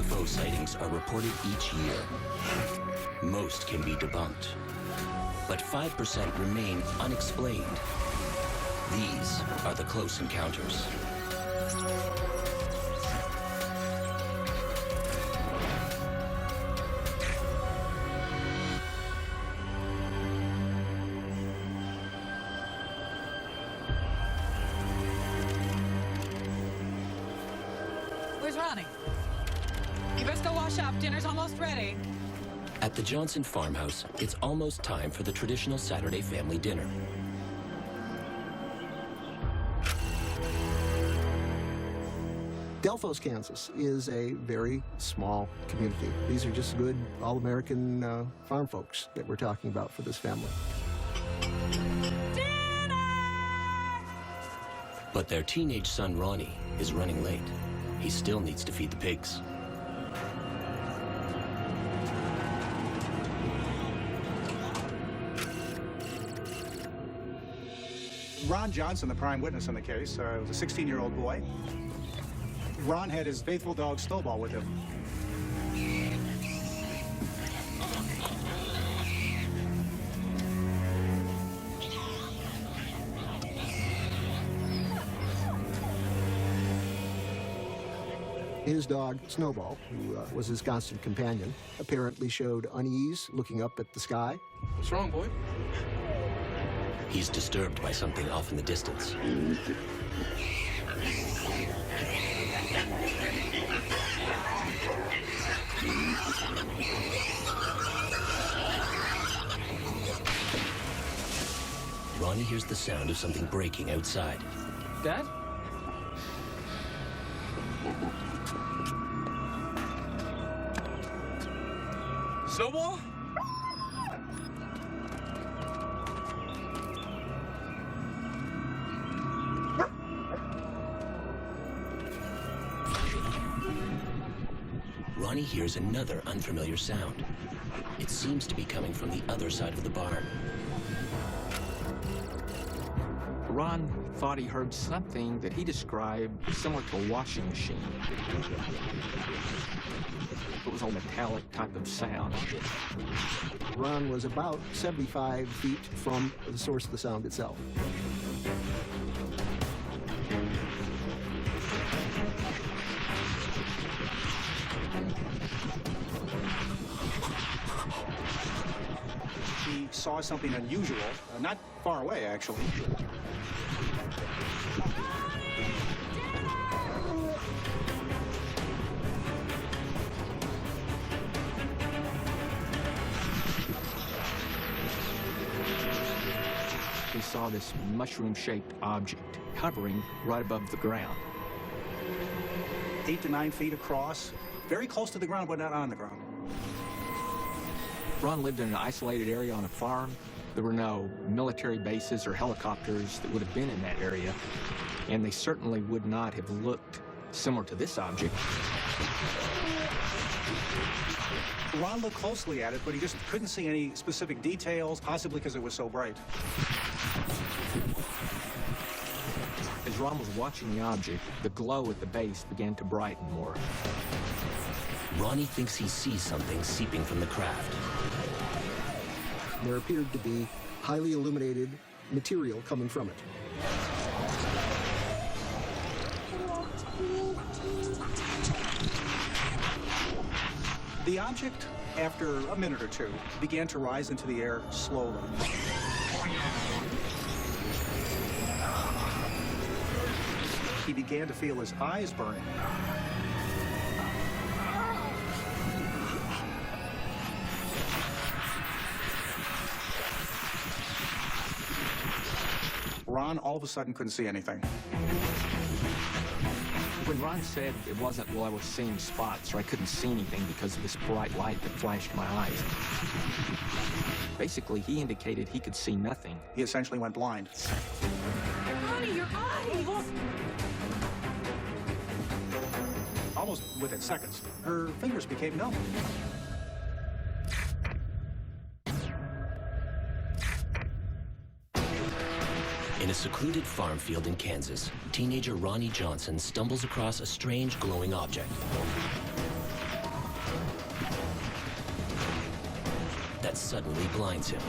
UFO sightings are reported each year. Most can be debunked, but 5% remain unexplained. These are the close encounters. Where's Ronnie? You best go wash up. Dinner's almost ready. At the Johnson farmhouse, it's almost time for the traditional Saturday family dinner. Delphos, Kansas is a very small community. These are just good, all-American farm folks that we're talking about for this family. But their teenage son, Ronnie, is running late. He still needs to feed the pigs. Ron Johnson, the prime witness in the case, was a 16-year-old boy. Ron had his faithful dog Snowball with him. His dog, Snowball, who was his constant companion, apparently showed unease looking up at the sky. What's wrong, boy? He's disturbed by something off in the distance. Ronnie hears the sound of something breaking outside. Dad? Snowball? Ronnie hears another unfamiliar sound. It seems to be coming from the other side of the barn. Ron thought he heard something that he described similar to a washing machine. It was a metallic type of sound. Ron was about 75 feet from the source of the sound itself. He saw something unusual, not far away, actually. He saw this mushroom-shaped object hovering right above the ground. 8 to 9 feet across, very close to the ground, but not on the ground. Ron lived in an isolated area on a farm. There were no military bases or helicopters that would have been in that area, and they certainly would not have looked similar to this object. Ron looked closely at it, but he just couldn't see any specific details, possibly because it was so bright. As Ron was watching the object, the glow at the base began to brighten more. Ronnie thinks he sees something seeping from the craft. There appeared to be highly illuminated material coming from it. The object, after a minute or two, began to rise into the air slowly. He began to feel his eyes burning. Ron all of a sudden couldn't see anything. When Ron said it wasn't, well, I was seeing spots or I couldn't see anything because of this bright light that flashed my eyes, basically he indicated he could see nothing. He essentially went blind. Ronnie, your eyes! Almost within seconds, her fingers became numb. In a secluded farm field in Kansas, teenager Ronnie Johnson stumbles across a strange glowing object. suddenly blinds him.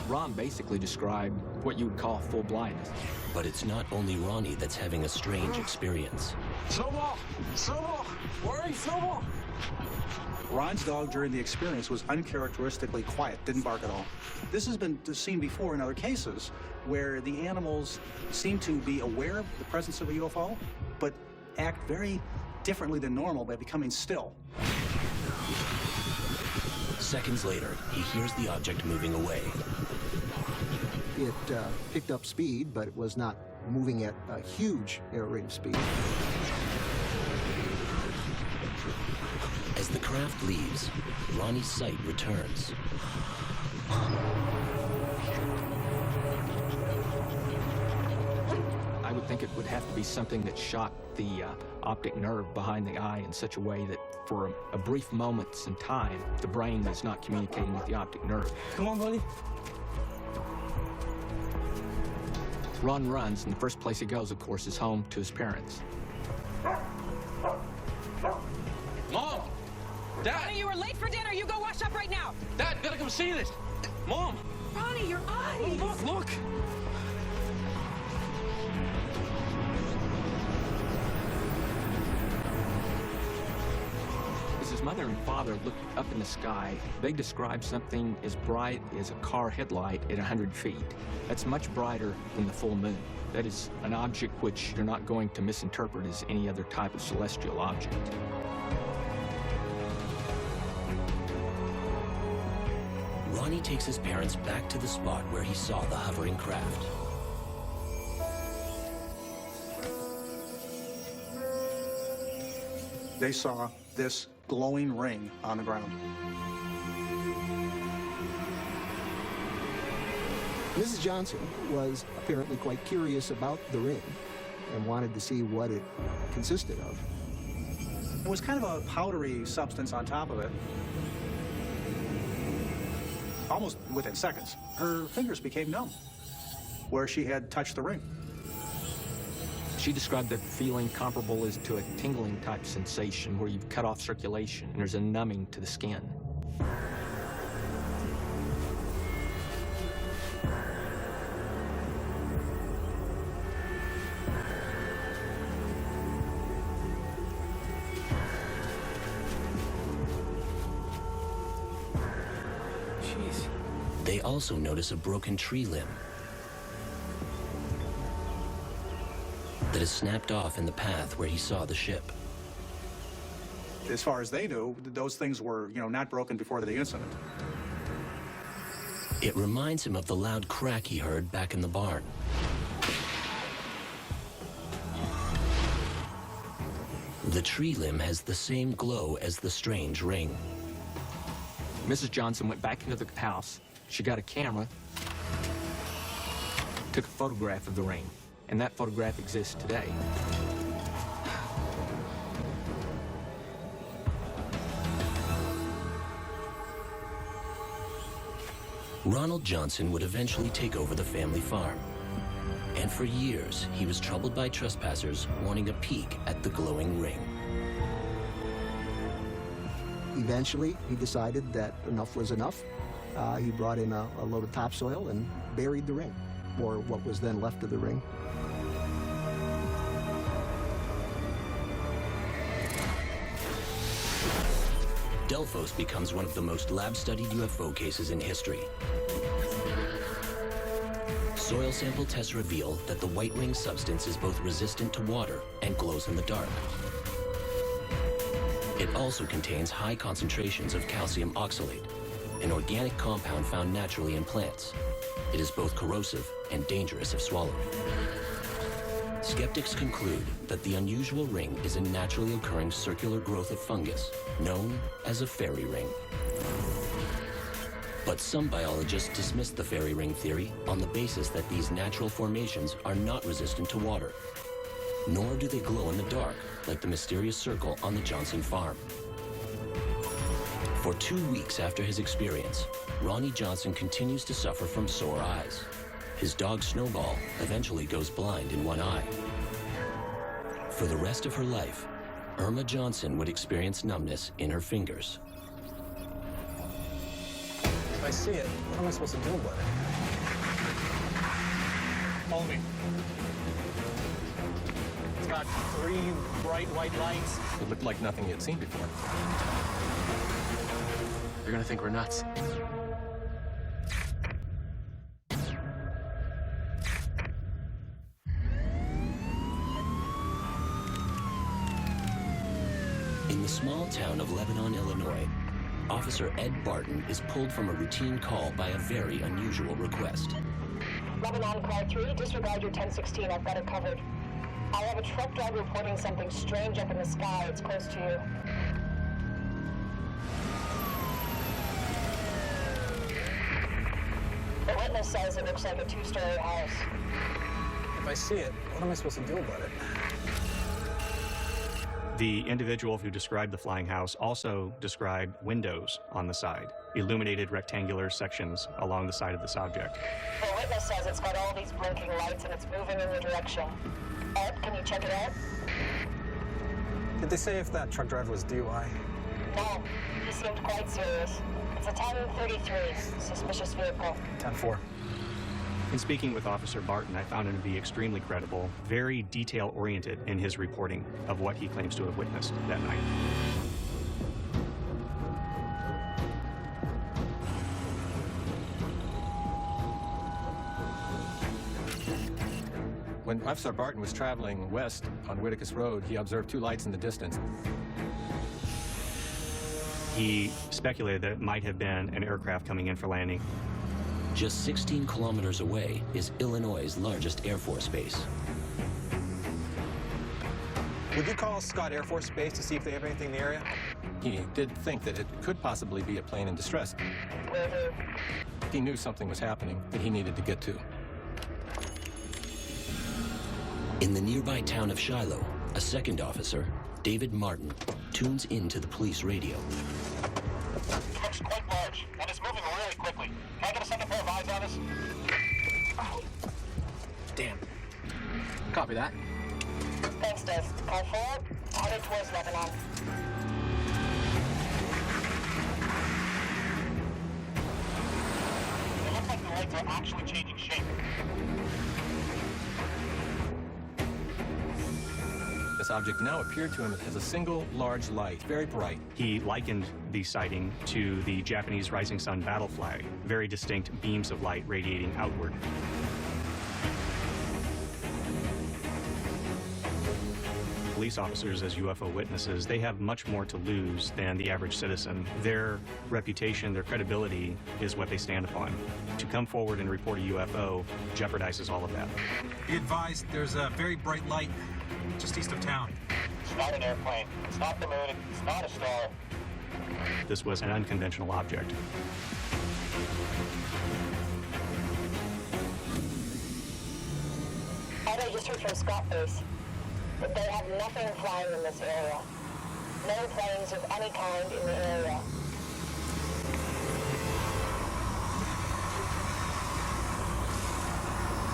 Ron basically described what you would call full blindness. But it's not only Ronnie that's having a strange experience. Snowball! Snowball! Where are you, Snowball? Ron's dog during the experience was uncharacteristically quiet, didn't bark at all. This has been seen before in other cases where the animals seem to be aware of the presence of a UFO, but act very differently than normal by becoming still. Seconds later, he hears the object moving away. It picked up speed, but it was not moving at a huge air rate of speed. As the craft leaves, Ronnie's sight returns. I would think it would have to be something that shocked the optic nerve behind the eye in such a way that for a brief moments in time, the brain is not communicating with the optic nerve. Come on, buddy. Ron runs, and the first place he goes, of course, is home to his parents. Mom! Dad! Ronnie, you were late for dinner. You go wash up right now. Dad, gotta come see this! Mom! Ronnie, your eyes. Look! As his mother and father looked up in the sky, they described something as bright as a car headlight at 100 feet. That's much brighter than the full moon. That is an object which you're not going to misinterpret as any other type of celestial object. Ronnie takes his parents back to the spot where he saw the hovering craft. They saw this glowing ring on the ground. Mrs. Johnson was apparently quite curious about the ring and wanted to see what it consisted of. It was kind of a powdery substance on top of it. Almost within seconds, her fingers became numb where she had touched the ring. She described the feeling comparable as to a tingling type sensation where you've cut off circulation and there's a numbing to the skin. Jeez. They also notice a broken tree limb that is snapped off in the path where he saw the ship. As far as they knew, those things were, not broken before the incident. It reminds him of the loud crack he heard back in the barn. The tree limb has the same glow as the strange ring. Mrs. Johnson went back into the house. She got a camera, took a photograph of the ring, and that photograph exists today. Ronald Johnson would eventually take over the family farm. And for years, he was troubled by trespassers wanting a peek at the glowing ring. Eventually, he decided that enough was enough. He brought in a load of topsoil and buried the ring, or what was then left of the ring. Delphos becomes one of the most lab-studied UFO cases in history. Soil sample tests reveal that the white ring substance is both resistant to water and glows in the dark. It also contains high concentrations of calcium oxalate, an organic compound found naturally in plants. It is both corrosive and dangerous if swallowed. Skeptics conclude that the unusual ring is a naturally occurring circular growth of fungus, known as a fairy ring. But some biologists dismiss the fairy ring theory on the basis that these natural formations are not resistant to water, nor do they glow in the dark like the mysterious circle on the Johnson farm. For 2 weeks after his experience, Ronnie Johnson continues to suffer from sore eyes. His dog Snowball eventually goes blind in one eye. For the rest of her life, Irma Johnson would experience numbness in her fingers. If I see it, what am I supposed to do about it? Follow me. It's got 3 bright white lights. It looked like nothing you'd seen before. They're gonna think we're nuts. In the small town of Lebanon, Illinois, Officer Ed Barton is pulled from a routine call by a very unusual request. Lebanon Car 3, disregard your 1016. I've got it covered. I have a truck driver reporting something strange up in the sky. It's close to you. The witness says it looks like a 2-story house. If I see it, what am I supposed to do about it? The individual who described the flying house also described windows on the side, illuminated rectangular sections along the side of this object. The witness says it's got all these blinking lights and it's moving in your direction. Ed, can you check it out? Did they say if that truck driver was DUI? No, he seemed quite serious. It's a 1033, suspicious vehicle. 10-4. In speaking with Officer Barton, I found him to be extremely credible, very detail-oriented in his reporting of what he claims to have witnessed that night. When Officer Barton was traveling west on Whitacus Road, he observed 2 lights in the distance. He speculated that it might have been an aircraft coming in for landing. Just 16 kilometers away is Illinois' largest Air Force base. Would you call Scott Air Force Base to see if they have anything in the area? He did think that it could possibly be a plane in distress. Will do. He knew something was happening that he needed to get to. In the nearby town of Shiloh, a second officer, David Martin, tunes into the police radio. Looks quite large, and it's moving really quickly. Can I get a second pair of eyes on this? Oh. Damn. Copy that. Thanks, Dave. Call forward, headed towards Lebanon. It looks like the lights are actually changing shape. This object now appeared to him as a single large light, very bright. He likened the sighting to the Japanese rising sun battle flag, very distinct beams of light radiating outward. Police officers, as UFO witnesses, they have much more to lose than the average citizen. Their reputation, their credibility is what they stand upon. To come forward and report a UFO jeopardizes all of that. Be advised, there's a very bright light just east of town. It's not an airplane. It's not the moon. It's not a star. This was an unconventional object. I just heard from Scott Base that they have nothing flying in this area. No planes of any kind in the area.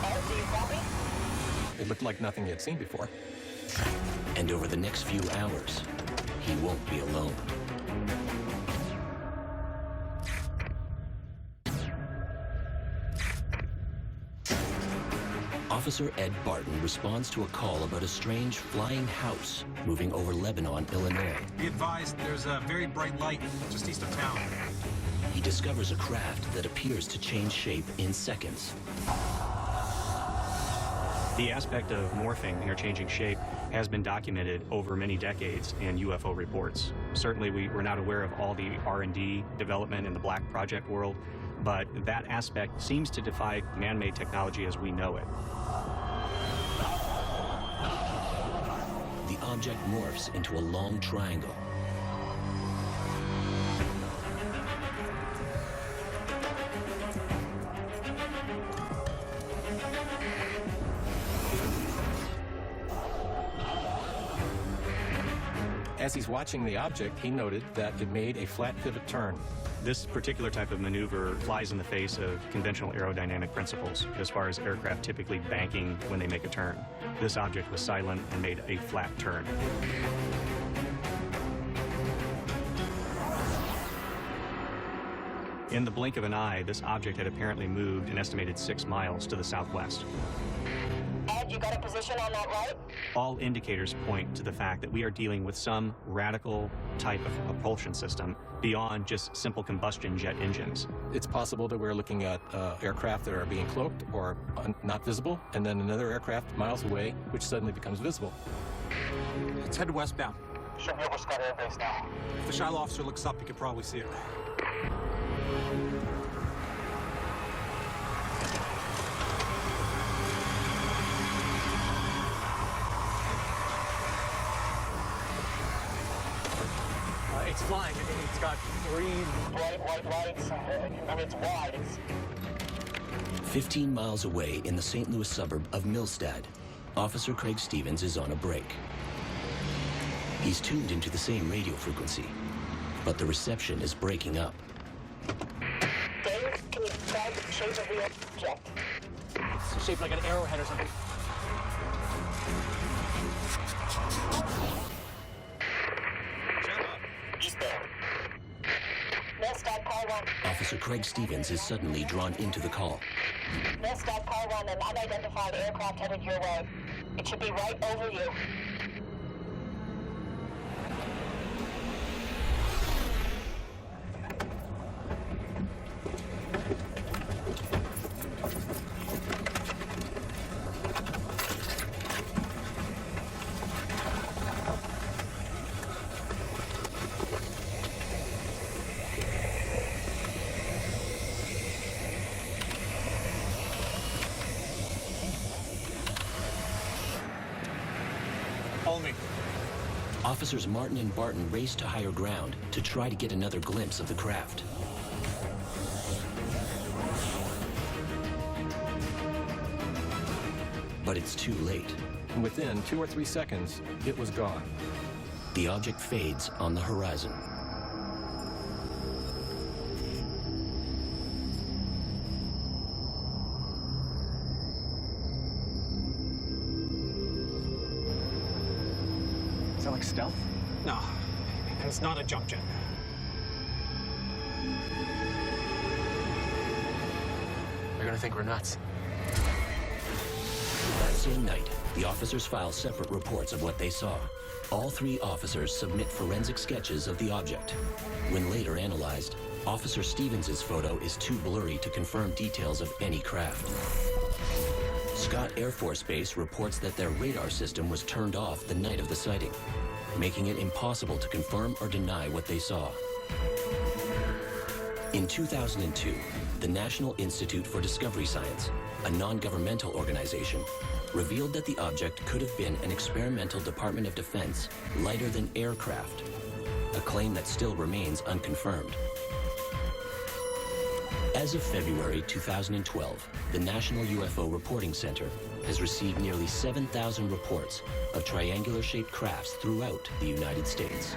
Ed, do you copy? It looked like nothing he had seen before. And over the next few hours, he won't be alone. Officer Ed Barton responds to a call about a strange flying house moving over Lebanon, Illinois. Be advised, there's a very bright light just east of town. He discovers a craft that appears to change shape in seconds. The aspect of morphing or changing shape has been documented over many decades in UFO reports. Certainly we're not aware of all the R&D development in the Black Project world, but that aspect seems to defy man-made technology as we know it. The object morphs into a long triangle. As he's watching the object, he noted that it made a flat pivot turn. This particular type of maneuver flies in the face of conventional aerodynamic principles as far as aircraft typically banking when they make a turn. This object was silent and made a flat turn. In the blink of an eye, this object had apparently moved an estimated 6 miles to the southwest. Ed, you got a position on that right? All indicators point to the fact that we are dealing with some radical type of propulsion system beyond just simple combustion jet engines. It's possible that we're looking at aircraft that are being cloaked or not visible, and then another aircraft miles away, which suddenly becomes visible. It's headed westbound. Should be over Scott Air Base now. If the shuttle officer looks up, he can probably see it. It's flying. It's got green. Bright white lights. I mean, it's wide. It's 15 miles away in the St. Louis suburb of Millstad, Officer Craig Stevens is on a break. He's tuned into the same radio frequency, but the reception is breaking up. Dave, can you describe the shape of the object? It's shaped like an arrowhead or something. eastbound. Millstad, call 1. Officer Craig Stevens is suddenly drawn into the call. Millstad, call 1, an unidentified aircraft headed your way. It should be right over you. Follow me. Officers Martin and Barton race to higher ground to try to get another glimpse of the craft. But it's too late. And within 2 or 3 seconds, it was gone. The object fades on the horizon. Is that like stealth? No, and it's not a jump jet. They're gonna think we're nuts. That same night, the officers file separate reports of what they saw. All 3 officers submit forensic sketches of the object. When later analyzed, Officer Stevens' photo is too blurry to confirm details of any craft. Scott Air Force Base reports that their radar system was turned off the night of the sighting, making it impossible to confirm or deny what they saw. In 2002, the National Institute for Discovery Science, a non-governmental organization, revealed that the object could have been an experimental Department of Defense lighter-than aircraft, a claim that still remains unconfirmed. As of February 2012, the National UFO Reporting Center has received nearly 7,000 reports of triangular-shaped crafts throughout the United States.